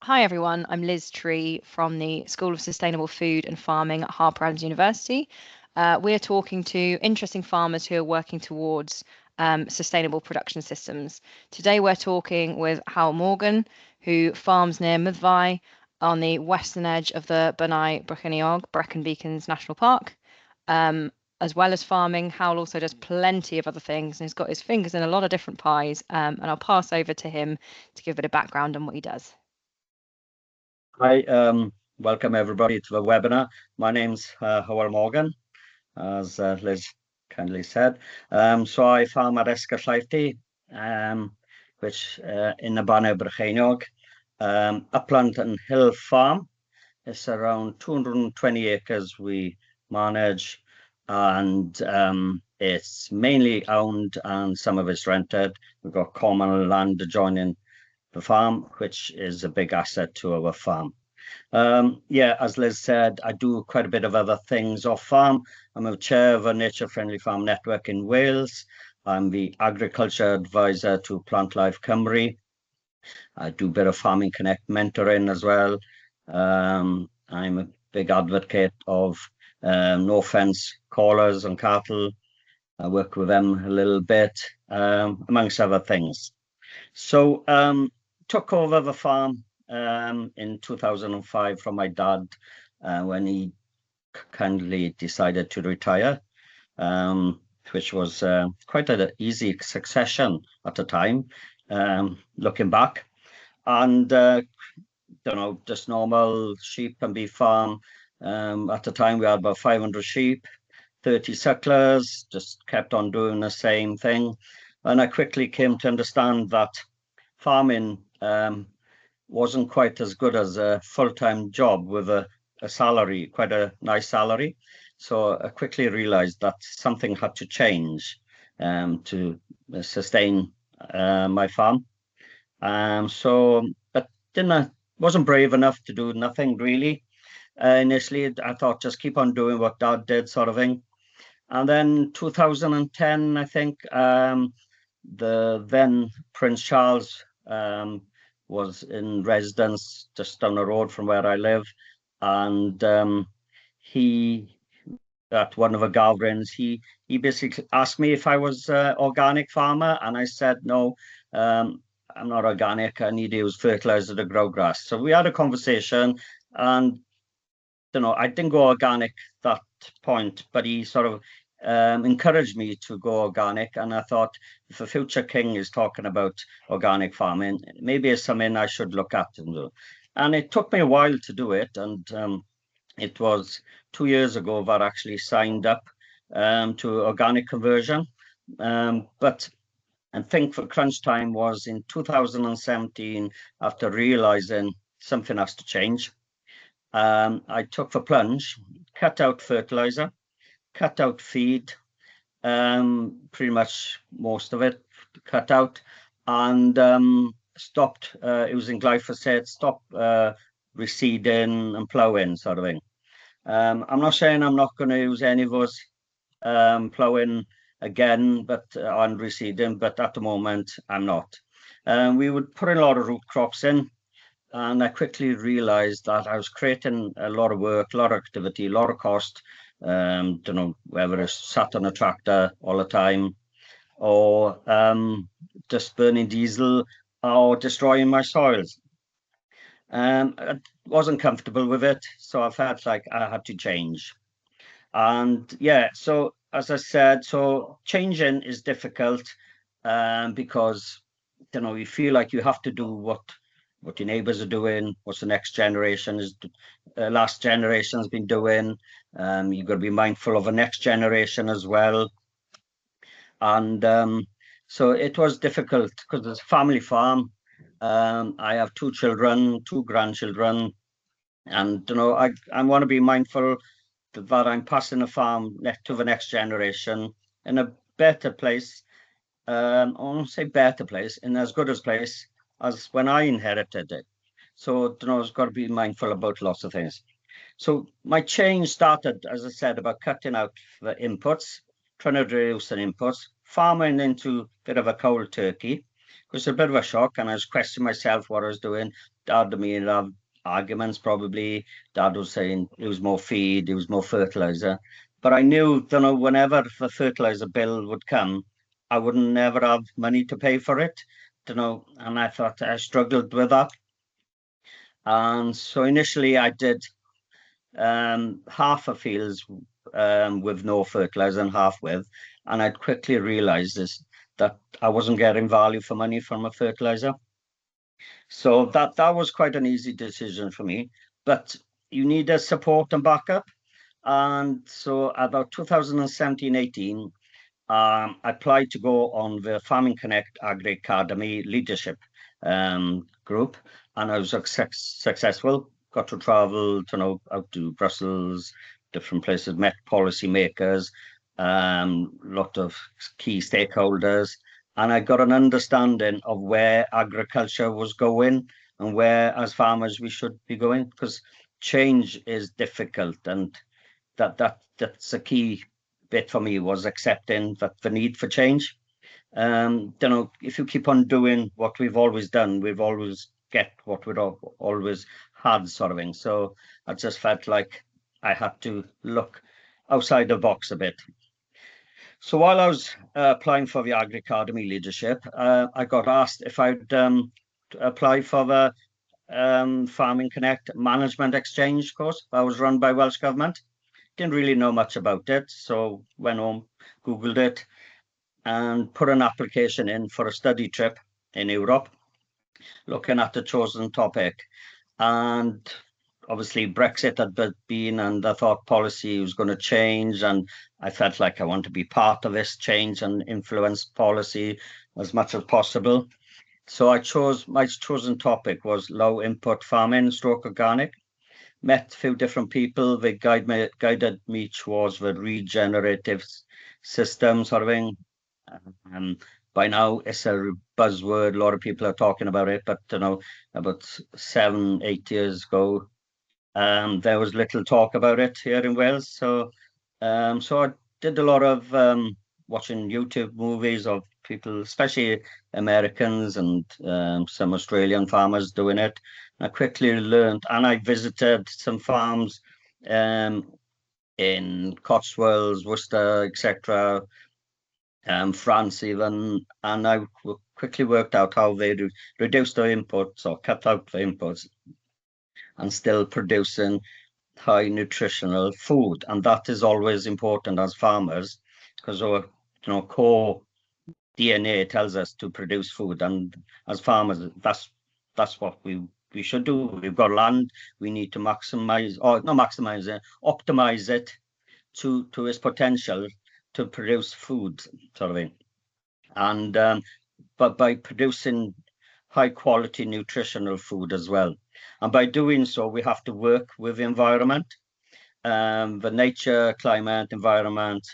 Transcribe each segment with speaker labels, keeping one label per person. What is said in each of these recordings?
Speaker 1: Hi everyone, I'm Liz Tree from the School of Sustainable Food and Farming at Harper Adams University. We're talking to interesting farmers who are working towards sustainable production systems. Today we're talking with Hywel Morgan, who farms near Myddfai on the western edge of the Bannau Brycheiniog, Brecon Beacons National Park. As well as farming, Hywel also does plenty of other things and he's got his fingers in a lot of different pies. And I'll pass over to him to give a bit of background on what he does.
Speaker 2: Hi, welcome everybody to the webinar. My name's Hywel Morgan, as Liz kindly said. So I farm at Esgairllaethdy, which in the Bannau Brycheiniog, upland and hill farm. It's around 220 acres we manage, and it's mainly owned and some of it's rented. We've got common land adjoining the farm, which is a big asset to our farm. Yeah, as Liz said, I do quite a bit of other things off farm. I'm a chair of a nature friendly farm network in Wales. I'm the agriculture advisor to Plant Life Cymru. I do a bit of Farming Connect mentoring as well. I'm a big advocate of no fence collars on cattle. I work with them a little bit, amongst other things. So took over the farm in 2005 from my dad when he kindly decided to retire, which was quite an easy succession at the time, looking back. And, just normal sheep and beef farm. At the time, we had about 500 sheep, 30 sucklers, just kept on doing the same thing. And I quickly came to understand that farming wasn't quite as good as a full-time job with a salary, quite a nice salary. So I quickly realized that something had to change to sustain my farm. But wasn't brave enough to do nothing really. Initially, I thought just keep on doing what Dad did, sort of thing. And then 2010, I think, the then Prince Charles was in residence just down the road from where I live, and he, at one of the gatherings, he basically asked me if I was an organic farmer, and I said no, I'm not organic. I need to use fertilizer to grow grass. So we had a conversation, and I didn't go organic that point, but he sort of encouraged me to go organic, and I thought if a future king is talking about organic farming, maybe it's something I should look at and do. And it took me a while to do it, and it was 2 years ago that I actually signed up to organic conversion. But I think for crunch time was in 2017, after realizing something has to change. I took the plunge, cut out fertilizer, cut out feed, pretty much most of it cut out, and stopped using glyphosate, stopped reseeding and ploughing, sort of thing. I'm not saying I'm not going to use any of those ploughing again, but on reseeding, but at the moment I'm not. We would put a lot of root crops in, and I quickly realized that I was creating a lot of work, a lot of activity, a lot of cost. Whether it's sat on a tractor all the time, or just burning diesel, or destroying my soils. I wasn't comfortable with it, so I felt like I had to change. And yeah, so as I said, so changing is difficult because you feel like you have to do what your neighbors are doing, what the next generation is, last generation's been doing. You've got to be mindful of the next generation as well. And so it was difficult because it's a family farm. I have 2 children, 2 grandchildren, and I want to be mindful that I'm passing the farm to the next generation in a better place. I won't say better place, in as good a place as when I inherited it. So it's got to be mindful about lots of things. So my change started, as I said, about cutting out the inputs, trying to reduce the inputs, farming into a bit of a cold turkey, which was a bit of a shock, and I was questioning myself what I was doing. Dad and me would have arguments probably. Dad was saying use more feed, use more fertilizer. But I knew, whenever the fertilizer bill would come, I would never have money to pay for it, and I thought I struggled with that. And so initially I did half a fields with no fertilizer and half with, and I'd quickly realized that I wasn't getting value for money from a fertilizer. So that was quite an easy decision for me, but you need a support and backup. And so about 2017-18, I applied to go on the Farming Connect Agri Academy leadership group, and I was successful. Got to travel, out to Brussels, different places, met policy makers, lot of key stakeholders, and I got an understanding of where agriculture was going and where, as farmers, we should be going, because change is difficult, and that's a key bit for me, was accepting that the need for change. If you keep on doing what we've always done, we've always get what we've always had, sort of thing. So I just felt like I had to look outside the box a bit. So while I was applying for the Agri Academy leadership, I got asked if I'd apply for the Farming Connect Management Exchange course that was run by Welsh Government. Didn't really know much about it, so went home, Googled it, and put an application in for a study trip in Europe, looking at the chosen topic. And obviously Brexit had been, and I thought policy was going to change, and I felt like I want to be part of this change and influence policy as much as possible. So my chosen topic was low input farming stroke organic. Met a few different people. They guided me towards the regenerative system, sort of thing. By now it's a buzzword. A lot of people are talking about it, but about 7-8 years ago, there was little talk about it here in Wales. So I did a lot of watching YouTube movies of people, especially Americans and some Australian farmers doing it. I quickly learned, and I visited some farms in Cotswolds, Worcester, etc., France even, and I quickly worked out how they reduced their inputs or cut out the inputs and still producing high nutritional food. And that is always important as farmers, because our core DNA tells us to produce food, and as farmers, that's what we should do. We've got land, we need to maximize, or not maximize it, optimize it to its potential to produce food, sort of thing. And but by producing high quality nutritional food as well, and by doing so, we have to work with the environment, the nature, climate, environment,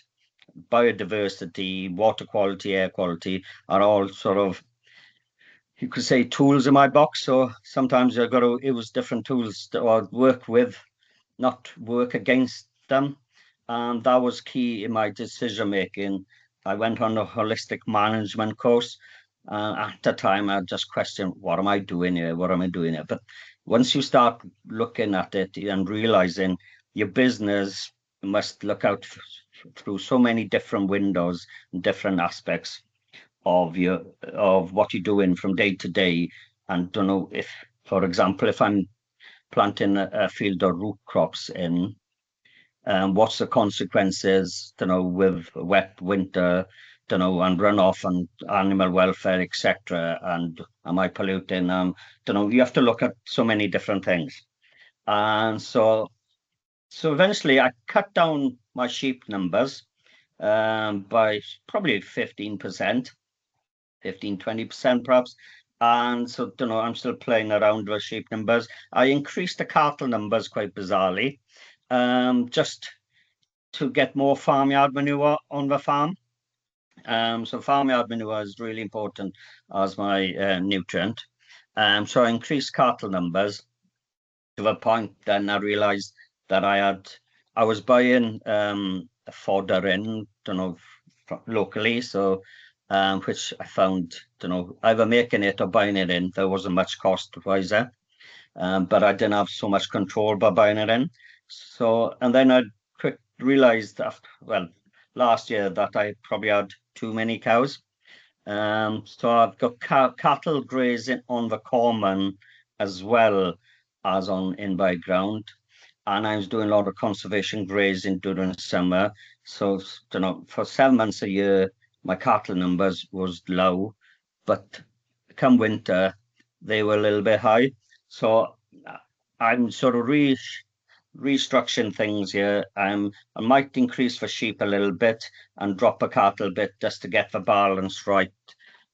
Speaker 2: biodiversity, water quality, air quality are all sort of, you could say, tools in my box. So sometimes I've got to use different tools or work with, not work against them. And that was key in my decision making. I went on a holistic management course. At the time, I just questioned, what am I doing here? What am I doing here? But once you start looking at it and realizing your business must look out through so many different windows and different aspects of what you're doing from day to day, and don't know if, for example, if I'm planting a field of root crops in, what's the consequences, with wet winter, and runoff and animal welfare, etc. And am I polluting? You have to look at so many different things. And so eventually I cut down my sheep numbers by probably 15%, 20% perhaps. And so, I'm still playing around with sheep numbers. I increased the cattle numbers quite bizarrely, just to get more farmyard manure on the farm. So farmyard manure is really important as my nutrient. So I increased cattle numbers to the point then I realized that I was buying fodder in, locally. So which I found, either making it or buying it in, there wasn't much cost wiser. but I didn't have so much control by buying it in. So, and then I quick realized after, well, last year that I probably had too many cows. So I've got cattle grazing on the common as well as on in-by ground. And I was doing a lot of conservation grazing during the summer. So, for 7 months a year, my cattle numbers was low, but come winter, they were a little bit high. So I'm sort of restructuring things here. I might increase the sheep a little bit and drop a cattle bit just to get the balance right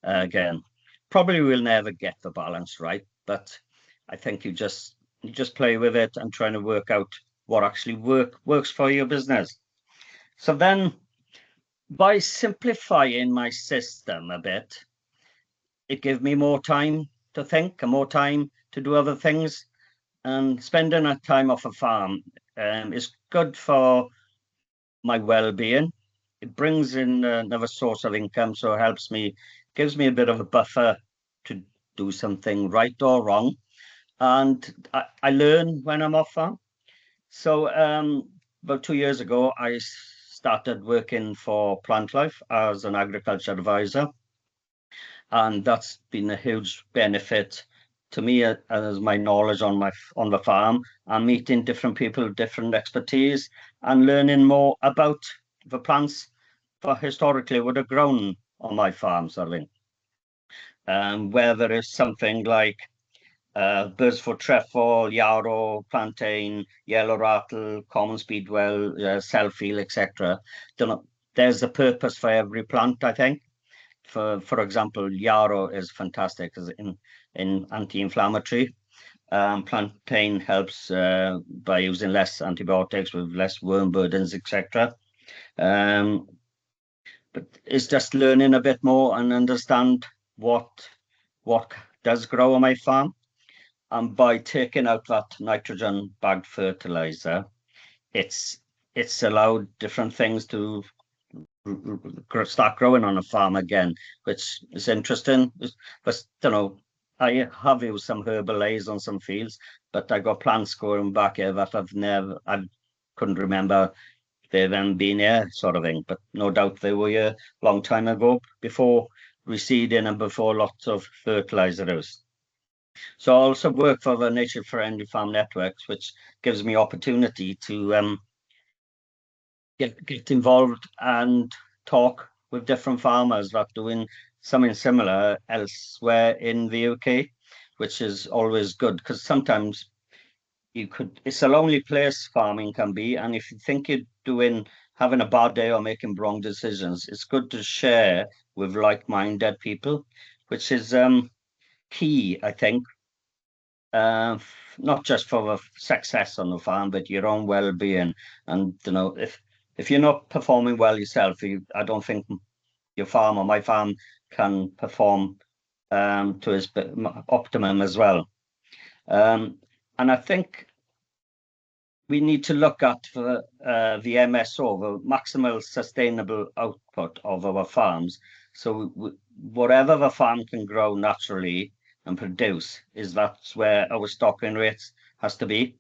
Speaker 2: again. Probably will never get the balance right, but I think you just play with it and trying to work out what actually works for your business. So then by simplifying my system a bit, it gave me more time to think and more time to do other things. And spending that time off a farm is good for my well-being. It brings in another source of income, so it helps me, gives me a bit of a buffer to do something right or wrong. And I learn when I'm off farm. So about 2 years ago, I started working for Plant Life as an agriculture advisor. And that's been a huge benefit to me as my knowledge on the farm and meeting different people, different expertise, and learning more about the plants that historically would have grown on my farm, sort of thing. Where there is something like Bursford trefoil, yarrow, plantain, yellow rattle, common speedwell, selfie, etc. There's a purpose for every plant, I think. For example, yarrow is fantastic in anti-inflammatory. Plantain helps by using less antibiotics with less worm burdens, etc. But it's just learning a bit more and understand what does grow on my farm. And by taking out that nitrogen bagged fertilizer, it's allowed different things to start growing on a farm again, which is interesting. But I have used some herbal A's on some fields, but I got plants growing back here that I couldn't remember they then being here, sort of thing. But no doubt they were here a long time ago, before reseeding and before lots of fertilizer use. So I also work for the Nature Friendly Farm Networks, which gives me opportunity to get involved and talk with different farmers that are doing something similar elsewhere in the UK, which is always good, because sometimes it's a lonely place, farming can be, and if you think you're having a bad day or making wrong decisions, it's good to share with like-minded people, which is key, I think, not just for the success on the farm, but your own well-being. And if you're not performing well yourself, I don't think your farm or my farm can perform to its optimum as well. And I think we need to look at the MSO, the maximal sustainable output of our farms. So whatever the farm can grow naturally and produce, that's where our stocking rates has to be.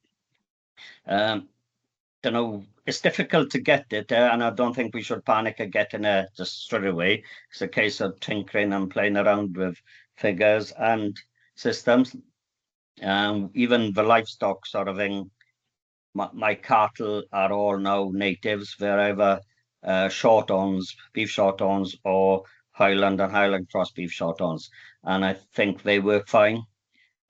Speaker 2: It's difficult to get it, and I don't think we should panic at getting it just straight away. It's a case of tinkering and playing around with figures and systems. Even the livestock sort of thing. My cattle are all now natives, wherever shorthorns, beef shorthorns, or Highland and Highland cross beef shorthorns, and I think they work fine.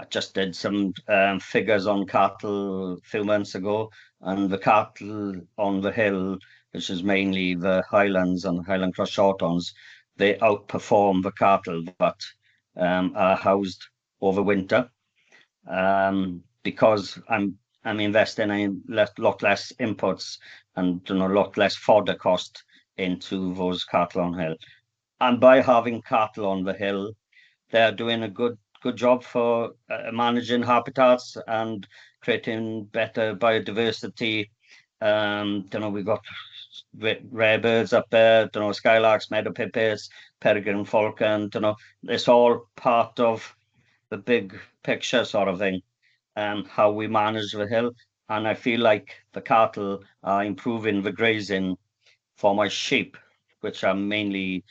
Speaker 2: I just did some figures on cattle a few months ago, and the cattle on the hill, which is mainly the Highlands and Highland cross shorthorns, they outperform the cattle that are housed over winter, because I'm investing in a lot less inputs and a lot less fodder cost into those cattle on hill. And by having cattle on the hill, they're doing a good job for managing habitats and creating better biodiversity. We've got rare birds up there, skylarks, meadow pipits, peregrine falcon. It's all part of the big picture sort of thing. how we manage the hill. And I feel like the cattle are improving the grazing for my sheep, which are mainly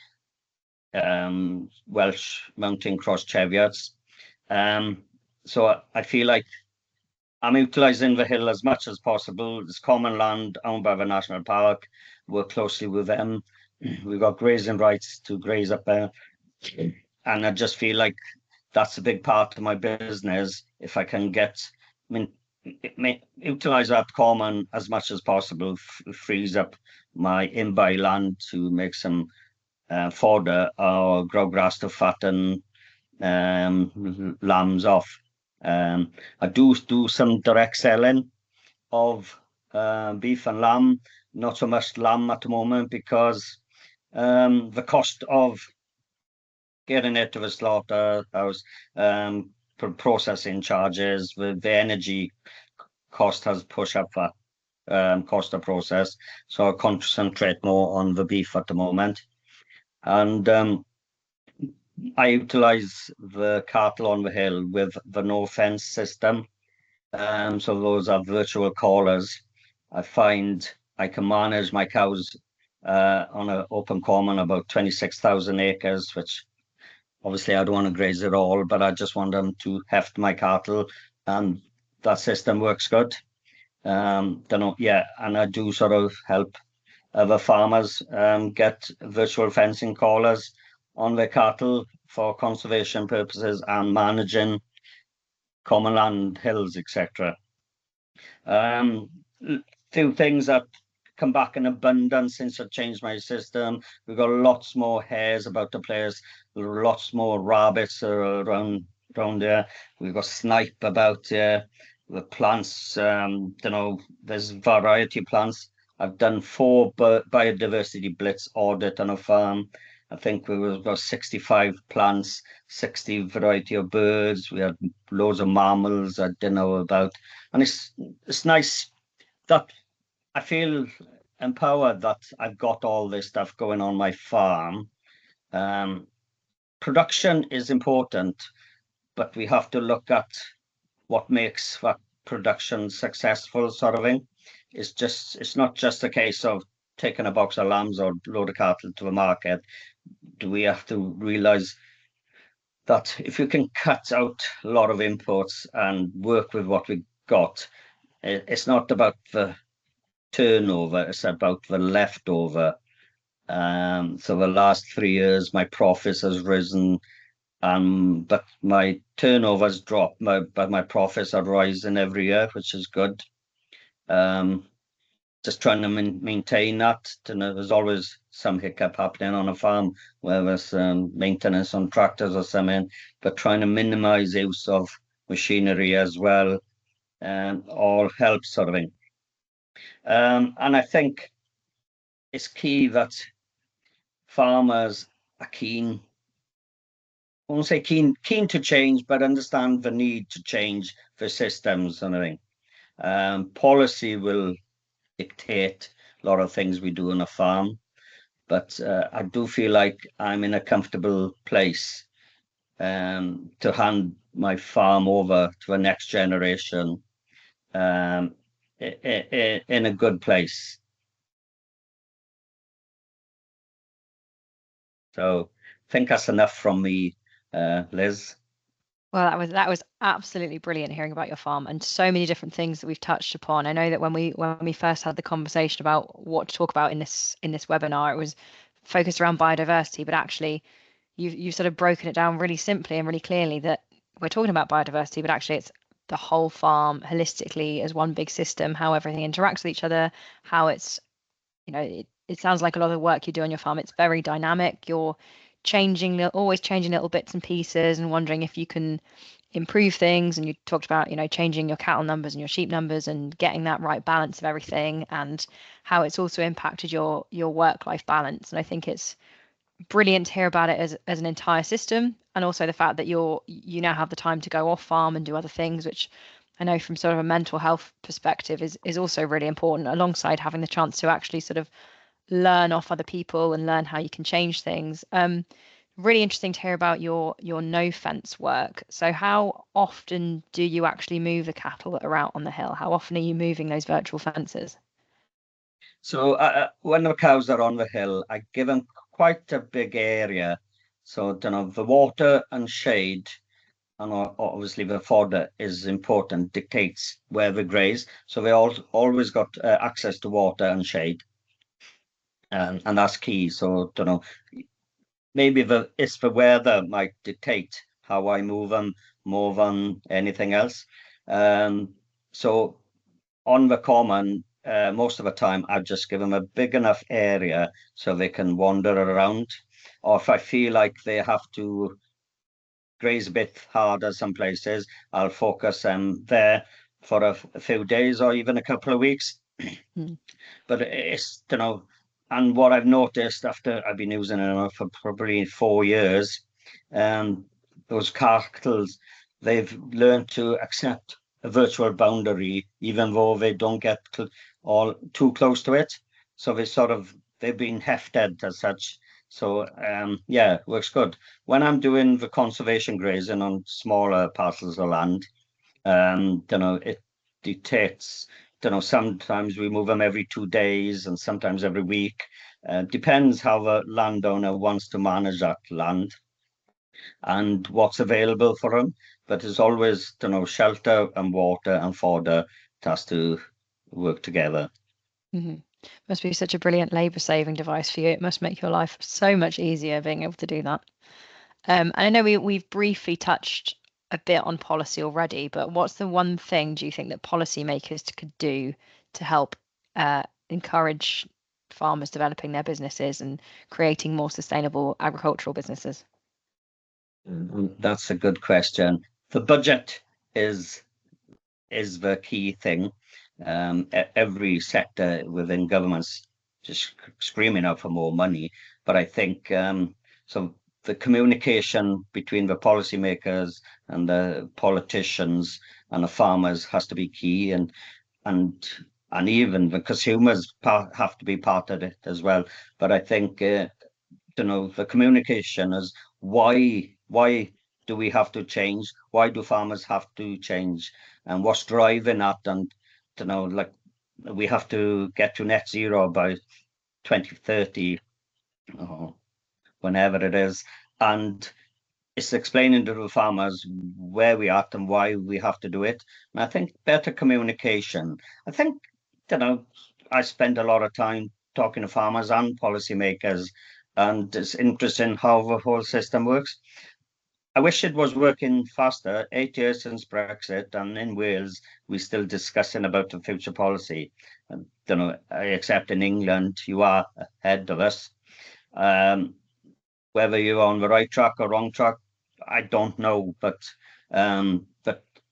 Speaker 2: Welsh mountain cross cheviots. So I feel like I'm utilising the hill as much as possible. It's common land owned by the National Park. Work closely with them. We've got grazing rights to graze up there. And I just feel like that's a big part of my business. If I can utilize that common as much as possible, frees up my in-by land to make some fodder or grow grass to fatten lambs off. I do some direct selling of beef and lamb, not so much lamb at the moment because the cost of getting it to the slaughterhouse, processing charges, the energy cost has pushed up that cost of process. So I concentrate more on the beef at the moment. And I utilize the cattle on the hill with the no fence system. So those are virtual collars. I find I can manage my cows on an open common about 26,000 acres, which obviously I don't want to graze it all, but I just want them to heft my cattle, and that system works good. And I do sort of help other farmers get virtual fencing collars on their cattle for conservation purposes and managing common land, hills, etc. Few things that come back in abundance since I changed my system. We've got lots more hares about the place, lots more rabbits around there. We've got snipe about there. The plants, there's variety of plants. I've done 4 biodiversity blitz audit on a farm. I think we've got 65 plants, 60 variety of birds. We had loads of mammals I didn't know about. And it's nice that I feel empowered that I've got all this stuff going on my farm. Production is important, but we have to look at what makes that production successful, sort of thing. It's not just a case of taking a box of lambs or load of cattle to a market. Do we have to realize that if you can cut out a lot of imports and work with what we've got, it's not about the turnover, it's about the leftover. So the last 3 years, my profits has risen, but my turnover's dropped, but my profits are rising every year, which is good. Just trying to maintain that. There's always some hiccup happening on a farm, where there's maintenance on tractors or something, but trying to minimize use of machinery as well, all helps, sort of thing. And I think it's key that farmers are keen. I won't say keen to change, but understand the need to change the systems and everything. Policy will dictate a lot of things we do on a farm, but I do feel like I'm in a comfortable place to hand my farm over to the next generation in a good place. So I think that's enough from me, Liz.
Speaker 1: Well, that was absolutely brilliant hearing about your farm and so many different things that we've touched upon. I know that when we first had the conversation about what to talk about in this webinar, it was focused around biodiversity, but actually you've sort of broken it down really simply and really clearly that we're talking about biodiversity, but actually it's the whole farm holistically as one big system, how everything interacts with each other, how it's, it sounds like a lot of the work you do on your farm, it's very dynamic. You're always changing little bits and pieces and wondering if you can improve things. And you talked about, changing your cattle numbers and your sheep numbers and getting that right balance of everything, and how it's also impacted your work-life balance. And I think it's brilliant to hear about it as an entire system, and also the fact that you now have the time to go off farm and do other things, which I know from sort of a mental health perspective is also really important, alongside having the chance to actually sort of learn off other people and learn how you can change things. Really interesting to hear about your no fence work. So how often do you actually move the cattle that are out on the hill? How often are you moving those virtual fences?
Speaker 2: So when the cows are on the hill, I give them quite a big area. So, the water and shade, and obviously the fodder is important, dictates where they graze. So they always got access to water and shade, and that's key. So, maybe it's the weather might dictate how I move them more than anything else. So on the common, most of the time, I just give them a big enough area so they can wander around. Or if I feel like they have to graze a bit harder some places, I'll focus them there for a few days or even a couple of weeks.
Speaker 1: Mm.
Speaker 2: But and what I've noticed after I've been using it for probably 4 years, those cattle, they've learned to accept a virtual boundary, even though they don't get all too close to it. So they've been hefted as such. So yeah, works good. When I'm doing the conservation grazing on smaller parcels of land, it dictates, sometimes we move them every 2 days and sometimes every week. Depends how the landowner wants to manage that land and what's available for them. But it's always, shelter and water and fodder. It has to work together.
Speaker 1: Hmm. Must be such a brilliant labour saving device for you. It must make your life so much easier being able to do that. And I know we've briefly touched a bit on policy already, but what's the one thing do you think that policymakers could do to help encourage farmers developing their businesses and creating more sustainable agricultural businesses?
Speaker 2: That's a good question. The budget is is the key thing. Every sector within government's just screaming out for more money, but I think so. The communication between the policymakers and the politicians and the farmers has to be key, and and even the consumers have to be part of it as well. But I think the communication is why do we have to change? Why do farmers have to change? And what's driving that? And like we have to get to net zero by 2030 or whenever it is. And it's explaining to the farmers where we are and why we have to do it. And I think better communication. I think, I spend a lot of time talking to farmers and policymakers, and it's interesting how the whole system works. I wish it was working faster. 8 years since Brexit, and in Wales, we're still discussing about the future policy. And, except in England, you are ahead of us. Um, whether you're on the right track or wrong track, I don't know. But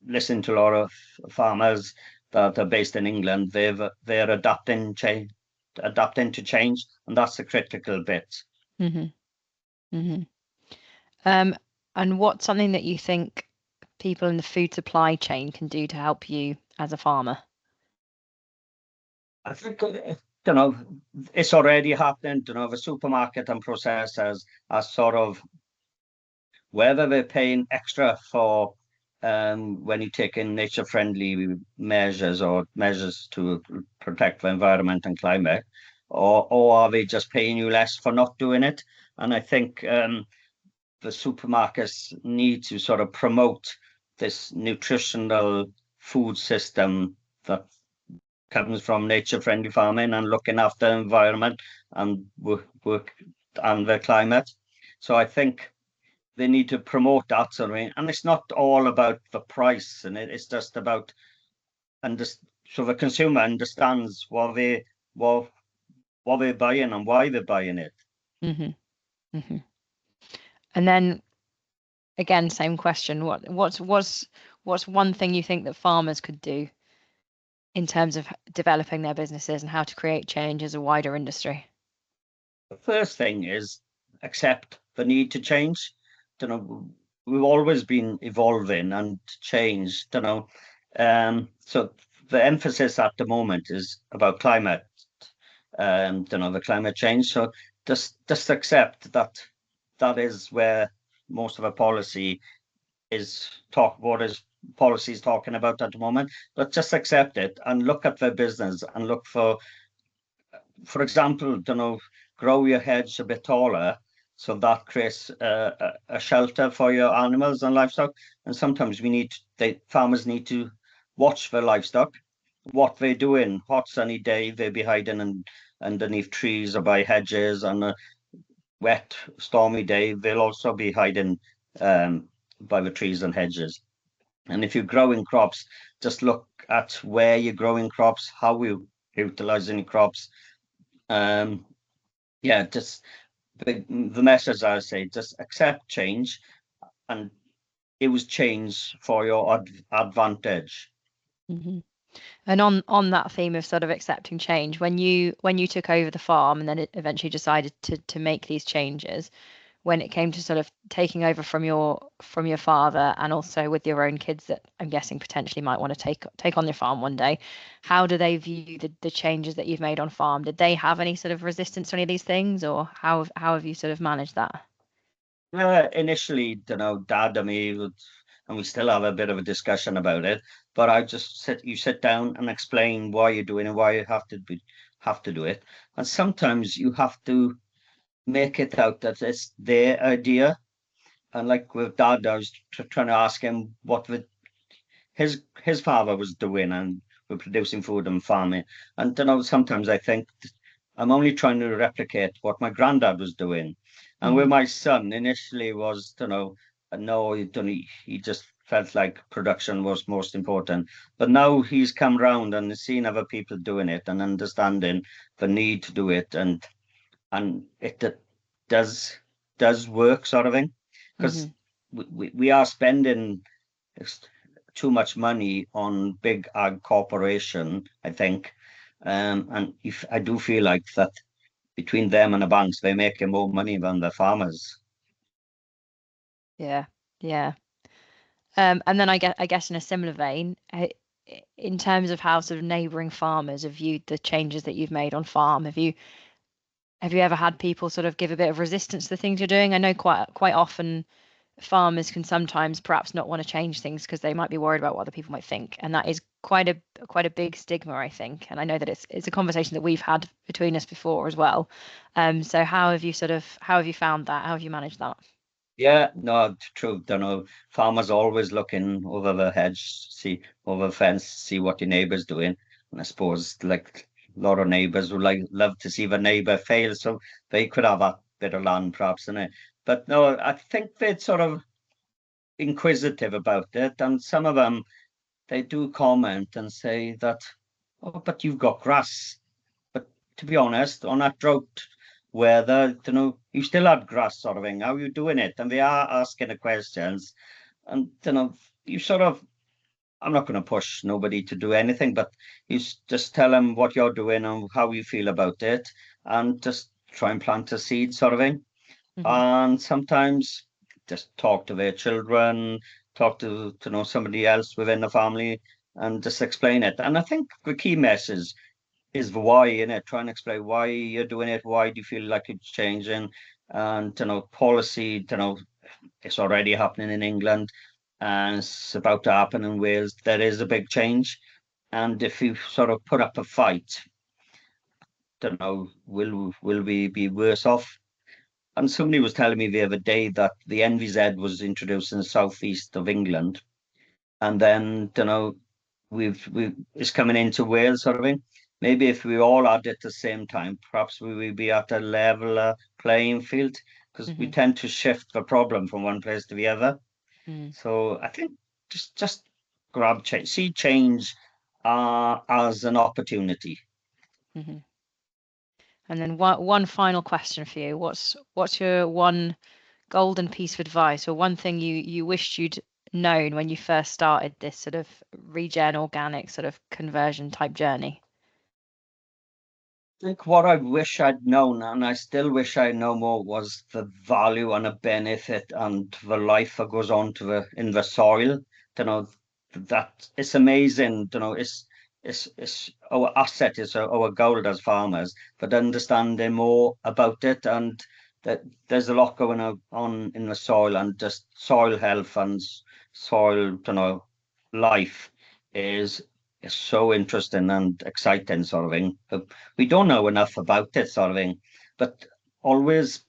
Speaker 2: listen to a lot of farmers that are based in England. They're adapting to change, and that's the critical bit.
Speaker 1: Hmm. Hmm. Um, and what's something that you think people in the food supply chain can do to help you as a farmer?
Speaker 2: I think you know it's already happening. The supermarket and processors are sort of, whether they're paying extra for when you take in nature-friendly measures or measures to protect the environment and climate, or are they just paying you less for not doing it? And I think the supermarkets need to sort of promote this nutritional food system that comes from nature-friendly farming and looking after the environment and work and the climate. So I think they need to promote that sort of thing. And it's not all about the price, and it's just about so the consumer understands what they're buying and why they're buying it.
Speaker 1: Hmm. Hmm. And then again, same question. What's one thing you think that farmers could do in terms of developing their businesses and how to create change as a wider industry?
Speaker 2: The first thing is accept the need to change. We've always been evolving and change. So the emphasis at the moment is about climate. The climate change. So just accept that that is where most of our policy is policy is talking about at the moment. But just accept it and look at their business and look for example, grow your hedge a bit taller, so that creates a shelter for your animals and livestock. And sometimes farmers need to watch their livestock, what they're doing. Hot sunny day, they'll be hiding underneath trees or by hedges. On a wet stormy day, they'll also be hiding by the trees and hedges. And if you're growing crops, just look at where you're growing crops, how you utilizing your crops. Yeah, just the message I say, just accept change and use change for your advantage.
Speaker 1: Mm-hmm. And on that theme of sort of accepting change, when you took over the farm and then it eventually decided to make these changes, when it came to sort of taking over from your father and also with your own kids that I'm guessing potentially might want to take on your farm one day, how do they view the changes that you've made on farm? Did they have any sort of resistance to any of these things, or how have you sort of managed that?
Speaker 2: Initially, Dad and me and we still have a bit of a discussion about it. But I just sit down and explain why you're doing it, why you have to do it, and sometimes you have to make it out that it's their idea. And like with Dad, I was trying to ask him what his father was doing, and we're producing food and farming. And sometimes I think I'm only trying to replicate what my granddad was doing. And with my son, initially was, no, he just felt like production was most important. But now he's come round and seen other people doing it and understanding the need to do it, and it does work, sort of thing. Because we are spending too much money on big ag corporation, I think. And if I do feel like that between them and the banks, they're making more money than the farmers.
Speaker 1: Yeah, yeah. And then I guess in a similar vein, in terms of how sort of neighbouring farmers have viewed the changes that you've made on farm, have you ever had people sort of give a bit of resistance to the things you're doing? I know quite often farmers can sometimes perhaps not want to change things because they might be worried about what other people might think, and that is quite a big stigma, I think. And I know that it's a conversation that we've had between us before as well. So how have you found that? How have you managed that?
Speaker 2: Yeah, no, true. Farmers always looking over the hedge, see over the fence, see what your neighbour's doing. And I suppose like a lot of neighbours would love to see the neighbour fail, so they could have a bit of land perhaps in it. But no, I think they're sort of inquisitive about it, and some of them they do comment and say that, oh, but you've got grass. But to be honest, on that drought weather, you still had grass, sort of thing. How are you doing it? And they are asking the questions. And, you sort of, I'm not going to push nobody to do anything, but you just tell them what you're doing and how you feel about it, and just try and plant a seed, sort of thing. And sometimes just talk to their children, talk to know somebody else within the family, and just explain it. And I think the key message is the why in it. Try and explain why you're doing it. Why do you feel like it's changing? And policy, it's already happening in England, and it's about to happen in Wales. There is a big change, and if you sort of put up a fight, will we be worse off? And somebody was telling me the other day that the NVZ was introduced in the southeast of England, and then we it's coming into Wales, sort of thing. Maybe if we all had it at the same time, perhaps we would be at a level playing field, because we tend to shift the problem from one place to the other. So I think just grab change, see change as an opportunity.
Speaker 1: And then one final question for you. What's your one golden piece of advice, or one thing you wished you'd known when you first started this sort of regen organic sort of conversion type journey?
Speaker 2: I think what I wish I'd known, and I still wish I know more, was the value and the benefit and the life that goes on in the soil. That it's amazing. It's our asset, is our gold as farmers, but understanding more about it, and that there's a lot going on in the soil, and just soil health and soil, life is so interesting and exciting, sort of thing. But we don't know enough about it, sort of thing. But always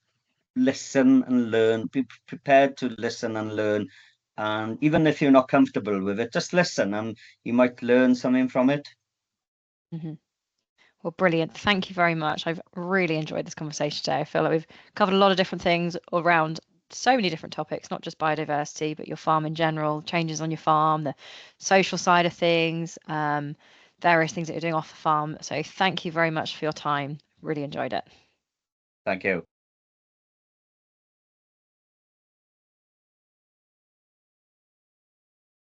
Speaker 2: listen and learn. Be prepared to listen and learn. And even if you're not comfortable with it, just listen, and you might learn something from it.
Speaker 1: Mm-hmm. Well, brilliant. Thank you very much. I've really enjoyed this conversation today. I feel like we've covered a lot of different things around so many different topics, not just biodiversity, but your farm in general, changes on your farm, the social side of things, various things that you're doing off the farm. So thank you very much for your time. Really enjoyed it.
Speaker 2: Thank you.